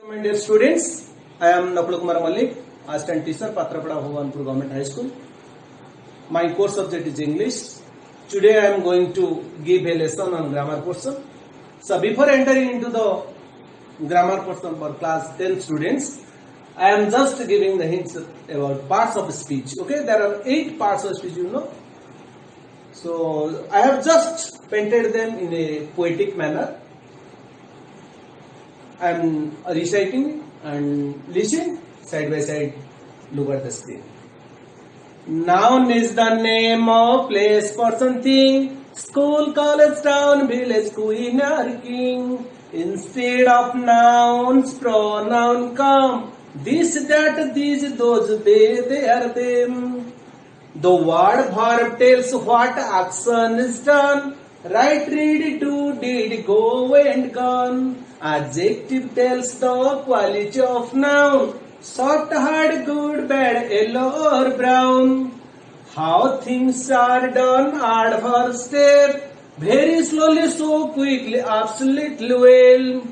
My dear students, I am Nakul Kumar Malik, assistant teacher, Patrapada Bhavanpur Government High School. My course subject is English. Today I am going to give a lesson on grammar portion. So before entering into the grammar portion for class 10 students, I am just giving the hints about parts of speech. Okay, there are 8 parts of speech, you know. So I have just painted them in a poetic manner. I am reciting and listen side by side. Look at the screen. Noun is the name of place, person, thing. School, college, town, village, queen or king. Instead of nouns, pronoun come. This, that, these, those, they are them. The word verb tells what action is done. Write, read, do, did, go and gone. Adjective tells the quality of noun. Soft, hard, good, bad, yellow or brown. How things are done, adverb step. Very slowly, so quickly, absolutely well.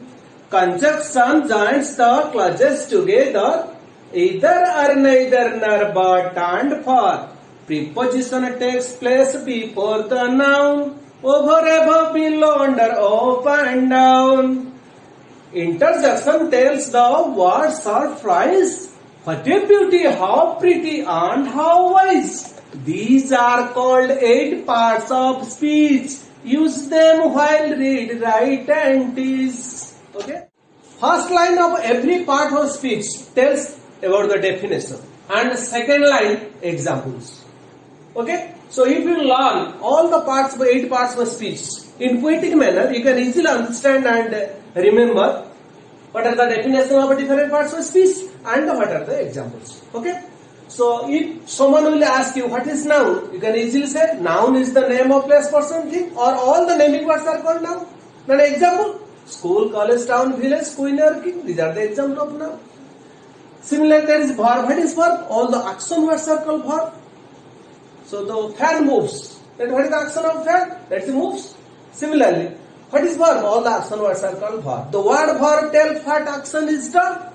Conjunction joins the clauses together. Either or neither, nor, but and for. Preposition takes place before the noun. Over, above, below, under, up and down. Interjection tells the word surprise. What a beauty, how pretty, and how wise. These are called 8 parts of speech. Use them while read, write, and teach. Okay. First line of every part of speech tells about the definition, and second line examples. Okay. So if you learn all the parts, 8 parts of speech in poetic manner, you can easily understand and remember what are the definition of different parts of speech and what are the examples. Okay. So if someone will ask you what is noun, you can easily say noun is the name of place, person, thing, or all the naming words are called noun. Then example: school, college, town, village, queen or king. These are the examples of noun. Similarly, there is verb. What is verb? All the action words are called verb. So the fan moves. Then what is the action of fan? That's moves. Similarly, what is verb? All the action words are called verb. The word verb tells what action is done.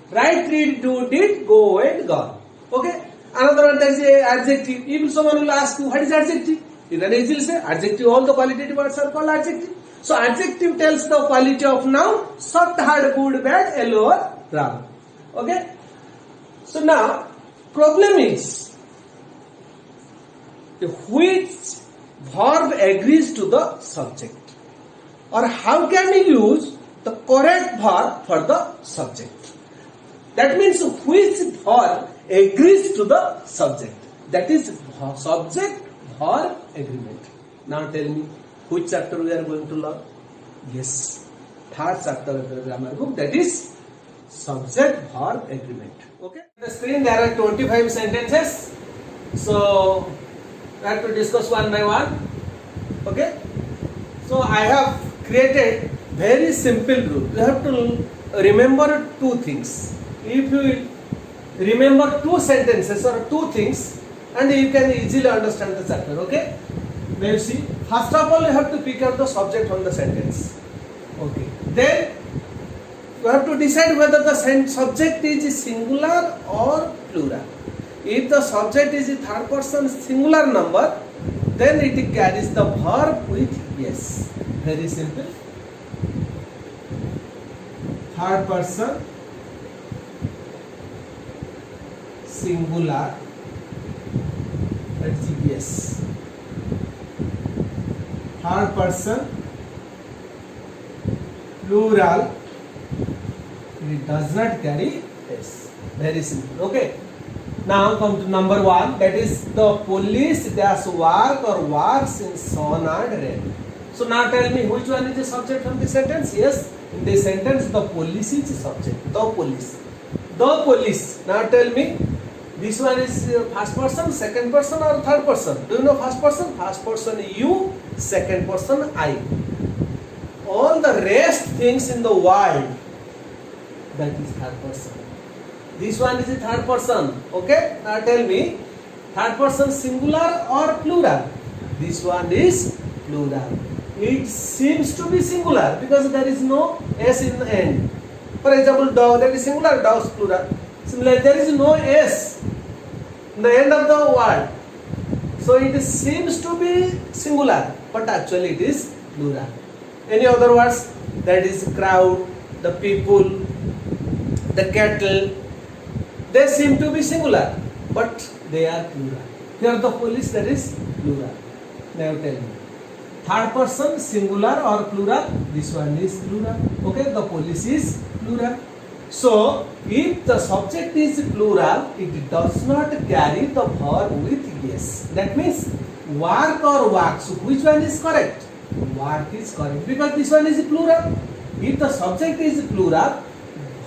Write, read, do, did, go and gone. Okay. Another one, there is a adjective. If someone will ask you what is adjective, you can easily say adjective. All the qualitative words are called adjective. So adjective tells the quality of noun. Soft, hard, good, bad, yellow or brown. Okay. So now problem is, which verb agrees to the subject, or how can we use the correct verb for the subject? That means which verb agrees to the subject. That is subject verb agreement. Now tell me, which chapter we are going to learn? Yes, 3rd chapter of the grammar book, that is subject verb agreement. Okay. On the screen there are 25 sentences. So we have to discuss one by one. Okay. So I have created very simple rule. You have to remember 2 things. If you remember 2 sentences or 2 things, and you can easily understand the chapter. Okay. Now you see, first of all you have to pick out the subject from the sentence. Okay. Then you have to decide whether the subject is singular or plural. If the subject is a 3rd person singular number, then it carries the verb with yes. Very simple. 3rd person singular, that's yes. 3rd person plural, it does not carry s. Very simple. Okay. Now come to number 1, that is the police dash work or works in sun and rain. So now tell me, which one is the subject from the sentence? Yes, in the sentence the police is the subject. The police. The police. Now tell me, this one is 1st person, 2nd person or 3rd person? Do you know 1st person? 1st person you, 2nd person I. All the rest things in the world, that is 3rd person. This one is the 3rd person. Okay. Now tell me, 3rd person singular or plural? This one is plural. It seems to be singular because there is no s in the end. For example, dog, that is singular, dogs plural. Similarly, there is no s in the end of the word, so it seems to be singular, but actually it is plural. Any other words? That is crowd, the people, the cattle. They seem to be singular, but they are plural. Here the police, that is plural. Now tell me, third person singular or plural? This one is plural. Okay, the police is plural. So if the subject is plural, it does not carry the verb with yes. That means work or works. So which one is correct? Work is correct because this one is plural. If the subject is plural,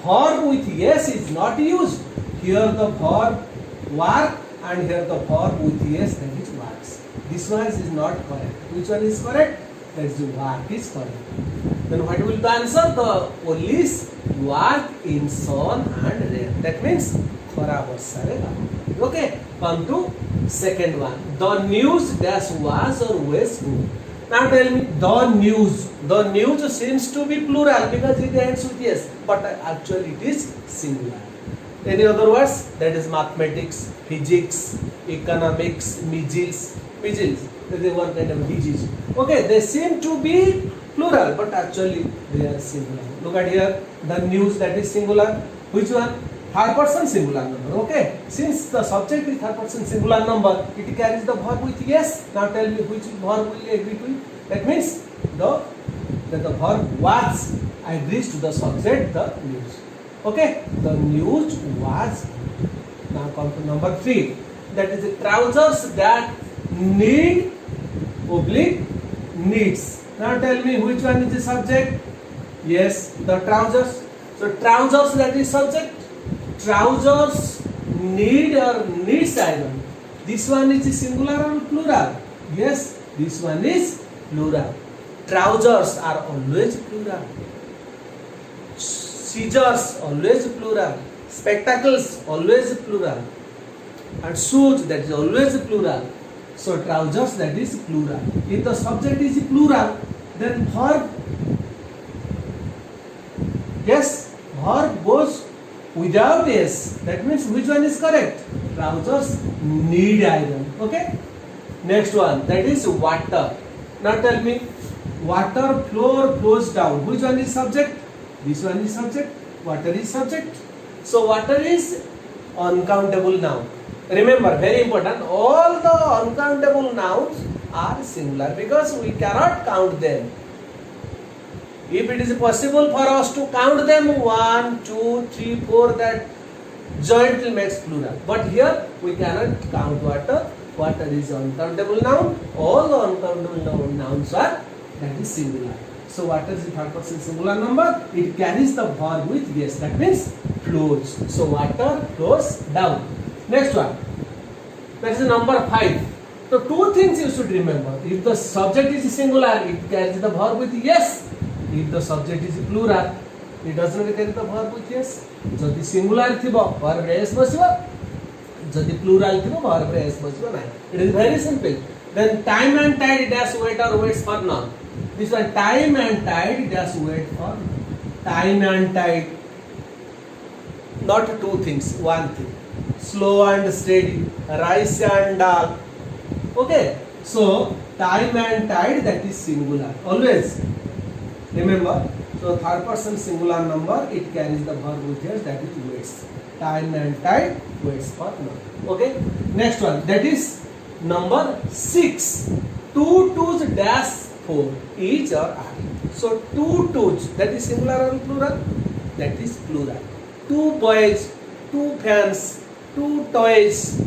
verb with yes is not used. Here the verb work and here the verb with yes, that is works. This one is not correct. Which one is correct? That is work is correct. Then what will the answer? The police work in sun and rain. That means khara barsa re kaam. Okay. Come to second one. The news dash was or was good. Now tell me, the news. The news seems to be plural because it ends with yes, but actually it is singular. Any other words? That is mathematics, physics, economics, measles. Measles. That is one kind of disease. Okay, they seem to be plural, but actually they are singular. Look at here. The news, that is singular. Which one? Third person singular number. Okay. Since the subject is third person singular number, it carries the verb with yes. Now tell me which verb will agree to it. That means the verb was agrees to the subject, the news. Okay. The news was. Now come to number 3. That is the trousers that need oblique needs. Now tell me which one is the subject? Yes, the trousers. So trousers, that is subject. Trousers need or needs iron. This one is singular or plural? Yes, this one is plural. Trousers are always plural. Scissors always plural. Spectacles always plural. And shoes, that is always plural. So trousers, that is plural. If the subject is plural, then verb, yes, verb goes without s. That means which one is correct? Trousers need iron. Okay. Next one, that is water. Now tell me, water flows down. Which one is subject? This one is subject. Water is subject. So water is uncountable noun. Remember, very important, all the uncountable nouns are singular because we cannot count them. If it is possible for us to count them 1, 2, 3, 4, that jointly makes plural. But here we cannot count water. Water is uncountable noun. All the uncountable nouns are, that is singular. So water is a third person singular number. It carries the verb with yes. That means flows. So water flows down. Next one. That is number 5. So two things you should remember. If the subject is singular, it carries the verb with yes. If the subject is plural, it does not carry the verb with yes. Jodi singular thibo, verb re s basibo. Jodi plural thibo, verb re s basibo nahi. It is very simple. Then time and tide dash wait or waits for none. This one, time and tide dash wait for none. Time and tide. Not two things, one thing. Slow and steady, rice and dal. Okay, so time and tide, that is singular. Always remember. So third person singular number, it carries the verb with yes, that is waits. Time and tide waits for none. Okay. Next one, that is number 6. 2 twos dash 4. Each or are. So 2 twos, that is singular or plural? That is plural. 2 boys, 2 fans, 2 toys,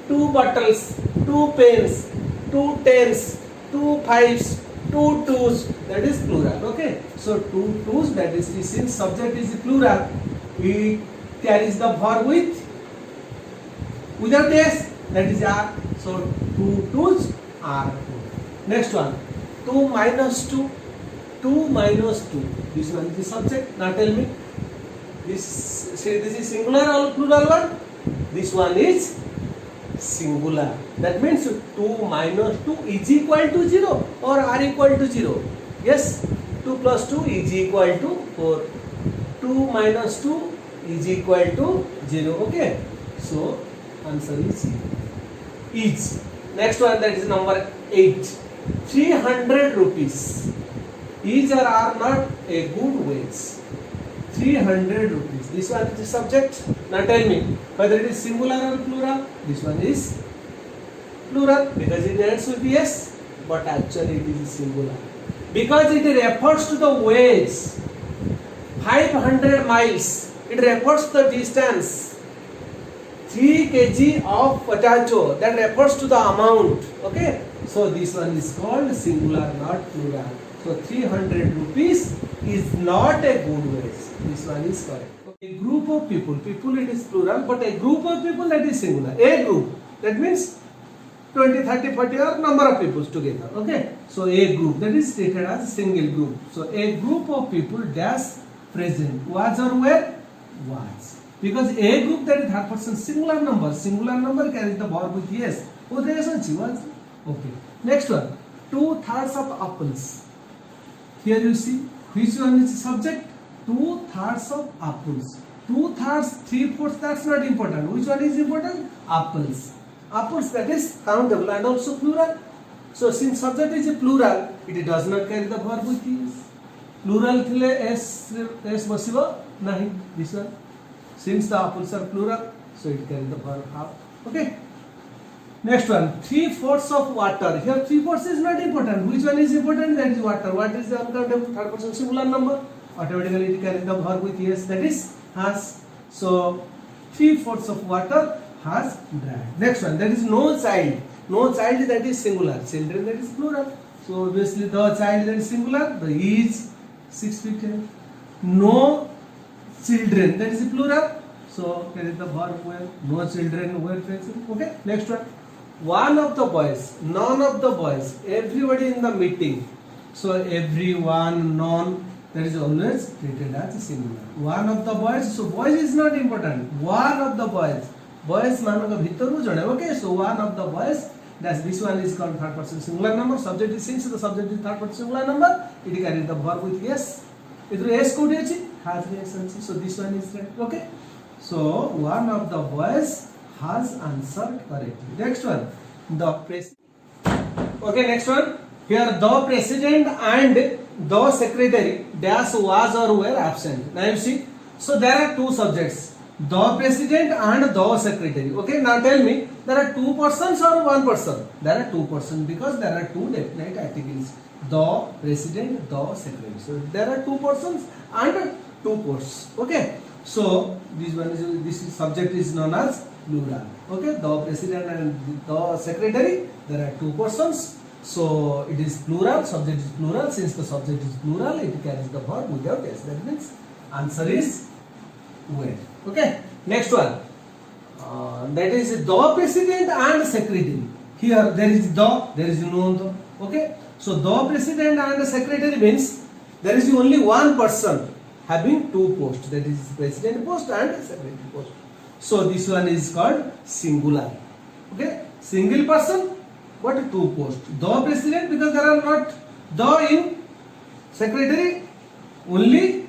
2 bottles, 2 pens, 2 tens, 2 fives, 2 twos, that is plural. Okay. So 2 twos, that is, since subject is plural, it carries the verb with without s, that is are. So 2 twos are 4. Next one, 2 minus 2, 2 minus 2. This one is the subject. Now tell me, this is singular or plural one? This one is singular. That means 2 minus 2 is equal to 0 or are equal to 0. Yes, 2 plus 2 is equal to 4. 2 minus 2 is equal to 0. Okay, so answer is 0. Each. Next one, that is number 8. 300 rupees is or are not a good wage. 300 rupees. This one is the subject. Now tell me whether it is singular or plural. This one is plural because it ends with yes, but actually it is singular because it refers to the wage. 500 miles. It refers to the distance. 3 kg of potato, that refers to the amount. Okay, so this one is called singular, not plural. So 300 rupees is not a good wage. This one is correct. A group of people, it is plural, but a group of people, that is singular. A group, that means 20, 30, 40 or number of people together. Okay, so a group, that is stated as a single group. So a group of people dash present, was or were, was. Because a group, that is third person singular number carries the verb with yes. Oh, there is was. Okay. Next one, 2/3 of apples. Here you see which one is subject. 2/3 of apples. 2/3, 3/4. That's not important. Which one is important? Apples. Apples, that is countable and also plural. So since subject is a plural, it does not carry the verb with yes. Plural thile s basiba nahi. This one. Since the apples are plural, so it carries the verb half. Okay. Next one, 3/4 of water. Here 3/4 is not important. Which one is important? That is water. What is the uncountable third person singular number? Automatically it carries the verb with yes. That is has. So 3/4 of water has dried. Next one, that is no child. No child, that is singular. Children, that is plural. So obviously the child, that is singular. The is 6 feet. No children, that is plural. So there is the verb where. No children were present. Okay. Next one, one of the boys, none of the boys, everybody in the meeting. So everyone, none, that is always treated as singular. One of the boys. So boys is not important. One of the boys. Boys manaka bhitaru jane. Okay. So one of the boys. This one is called third person singular number. Subject is since the subject is third person singular number. It carries the verb with yes. It is code has reaction. So this one is right. Okay. So one of the boys has answered correctly. Next one, the president. Okay. Next one. Here the president and the secretary dash was or were absent. Now you see. So there are two subjects. The president and the secretary. Okay. Now tell me, there are two persons or one person? There are two persons because there are two definite articles. The president, the secretary. So there are two persons and two posts. Okay. So this subject is known as plural. Okay. The president and the secretary. There are two persons. So it is plural. Subject is plural. Since the subject is plural, it carries the verb without s. That means answer is were. Okay. Next one. That is the president and secretary. Here there is the, there is no the. Okay. So the president and the secretary means there is only one person having two posts. That is president post and secretary post. So this one is called singular. Okay. Single person, what two posts. The president, because there are not the in secretary, only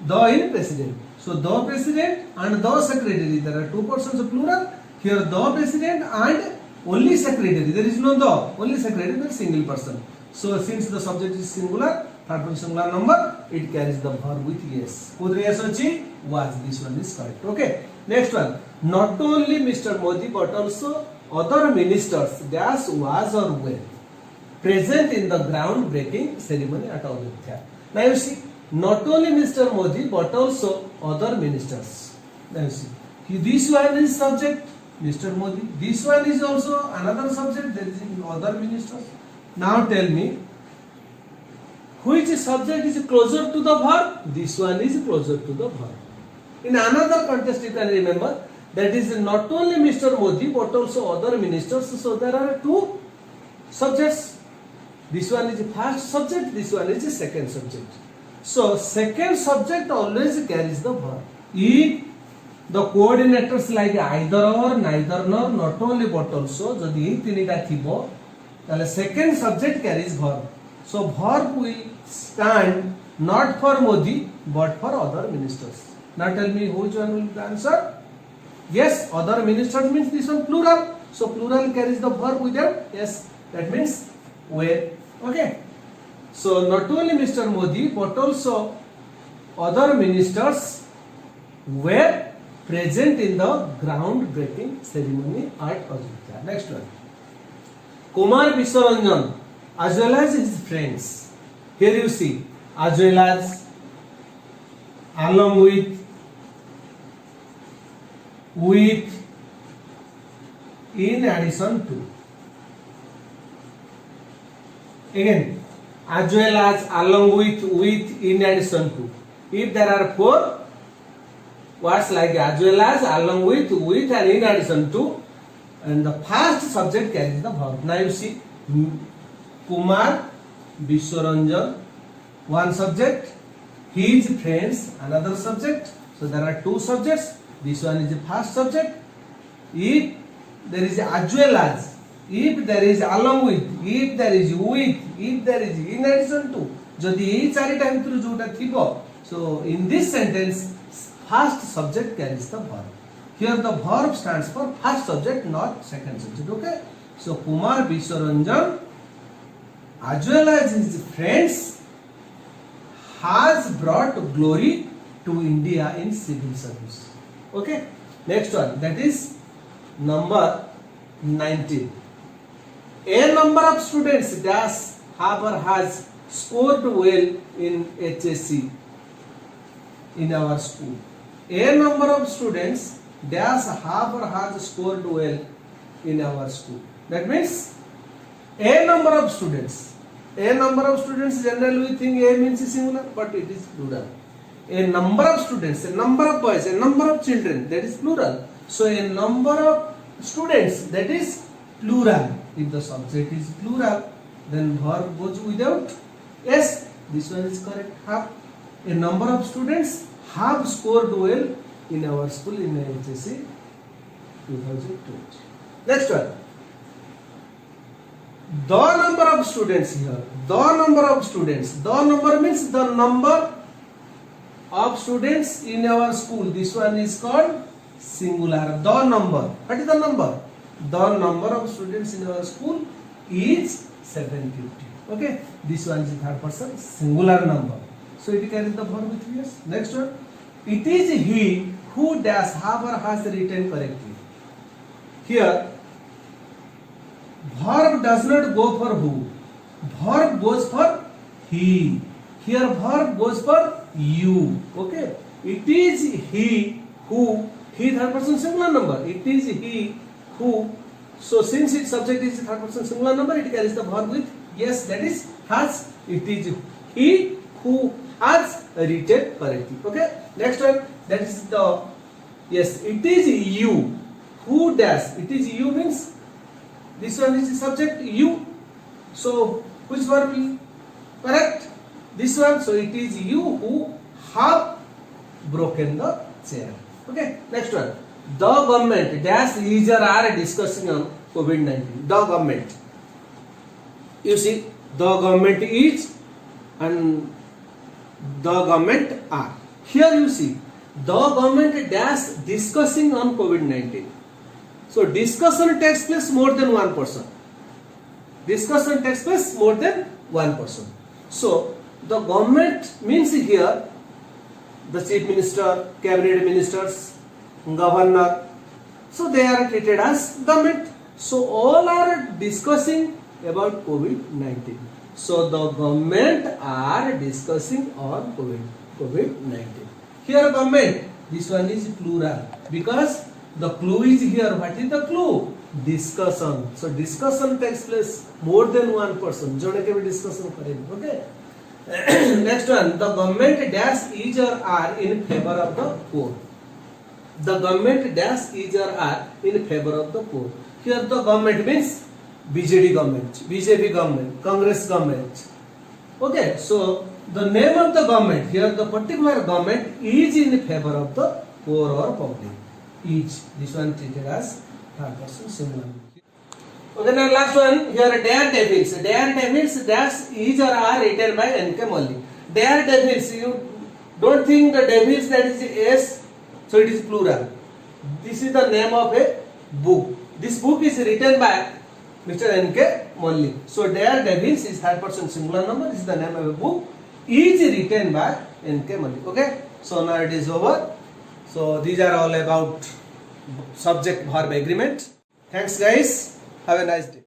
the in president. So the president and the secretary, there are two persons of plural. Here the president and only secretary, there is no the, only secretary, there is single person. So since the subject is singular, third person singular number, it carries the verb with yes. Kodre yes achi was. This one is correct. Okay. Next one, not only Mr. Modi but also other ministers dash was or were present in the groundbreaking ceremony at Ayodhya. Now you see, not only Mr. Modi but also other ministers. Now you see, this one is subject, Mr. Modi. This one is also another subject, there is other ministers. Now tell me, which subject is closer to the verb? This one is closer to the verb. In another context, you can remember, that is not only Mr. Modi but also other ministers. So there are two subjects. This one is the first subject, this one is the second subject. So second subject always carries the verb. If the coordinators like either or, neither nor, not only but also, jodi ei tinita thibo, tale second subject carries verb. So verb will stand not for Modi but for other ministers. Now tell me which one will be the answer? Yes, other ministers means this one plural. So plural carries the verb with them. Yes, that means where. Okay. So not only Mr. Modi but also other ministers were present in the groundbreaking ceremony at Ajodhya. Next one. Kumar Viswaranjan as well as his friends. Here you see as well as, along with, in addition to. Again, as well as, along with, in addition to. If there are four words like as well as, along with, and in addition to, and the first subject carries the verb. Now you see Kumar Viswaranjan, one subject, his friends, another subject. So there are two subjects. This one is the first subject. If there is as well as, if there is along with, if there is with, if there is in addition to, जदि ये चारि time through जोटा थिबो, so in this sentence first subject carries the verb. Here the verb stands for first subject, not second subject. Okay, so Kumar Viswaranjan as well as his friends has brought glory to India in civil service. Okay, next one, that is number 19. A number of students dash Haber has scored well in HSC in our school. A number of students dash Haber has scored well in our school. That means a number of students. A number of students, generally we think A means singular, but it is plural. A number of students, a number of boys, a number of children, that is plural. So a number of students, that is plural. If the subject is plural, then verb goes without. Yes, this one is correct. Have. A number of students have scored well in our school in HSC 2020. Next one. The number of students here. The number of students. The number means the number of students in our school. This one is called singular. The number. What is the number? The number of students in our school is 750. Okay. This one is the third person singular number. So it carries the verb with yes. Next one. It is he who dash Haber has written correctly. Here verb does not go for who. Verb goes for he. Here verb goes for you. Okay. It is he who. He third person singular number. It is he who. So since its subject is third person singular number, it carries the verb with yes. That is has. It is he who has written correctly. Okay. Next one. That is the yes. It is you who dash. It is you means this one is the subject you. So which verb will correct? This one. So it is you who have broken the chair. Okay. Next one. The government dash is or are discussing on COVID-19. The government. You see, the government is and the government are. Here you see, the government dash discussing on COVID-19. So discussion takes place more than one person. Discussion takes place more than one person. So the government means here the chief minister, cabinet ministers, governor. So they are treated as government. So all are discussing about COVID-19. So the government are discussing on COVID-19. Here government, this one is plural because the clue is here. What is the clue? Discussion. So discussion takes place more than one person. जोड़े के भी discussion करेंगे. Okay. Next one. The government dash is or are in favor of the poor. The government dash is or are in favor of the poor. Here the government means BJD government, BJP government, Congress government. Okay. So the name of the government here, the particular government is in favor of the poor or public. Each. This one treated as third person singular. Okay, now last one here, Daredevils. Daredevils dash is or are written by N.K. Malli. Daredevils. You don't think the devils that is S, so it is plural. This is the name of a book. This book is written by Mr. N.K. Molly. So Daredevils is third person singular number. This is the name of a book. Is written by N.K. Molly. Okay. So now it is over. So these are all about subject verb agreement. Thanks guys. Have a nice day.